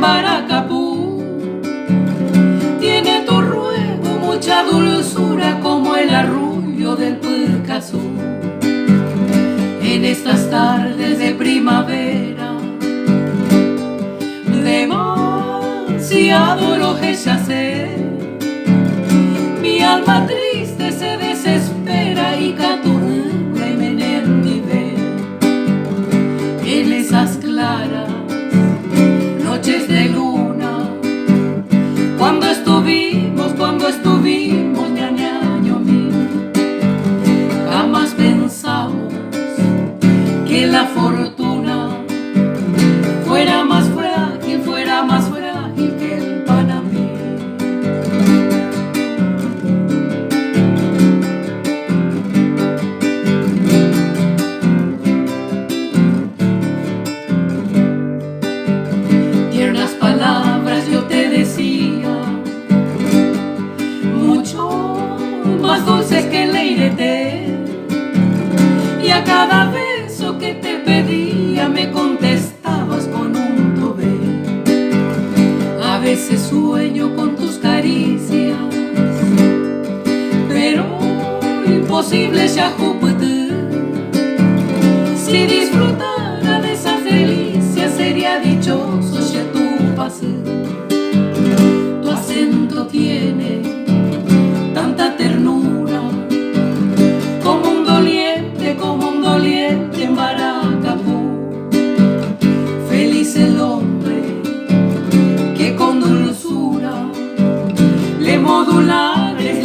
Baracapú. Tiene tu ruego mucha dulzura como el arrullo del Purcazú. En estas tardes de primavera, demasiado lo que ya sé, mi alma triste se desespera y caturra y Menem vive en esas claras noches de luna. Cuando estuvimos, ñañaño mío, jamás pensamos que la fortuna fuera más frágil que el Panamí. Tiernas palabras yo te decía, mucho más dulces que el leirete, y a cada beso que te pedía me contestabas con un tobé. A veces sueño con tus caricias, pero imposible ya Júpiter. Si disfrutara de esas delicias sería dichoso ya tu pase. Tu acento tiene tanta ternura como un doliente en Baracapú. Feliz el hombre que con dulzura le modulares,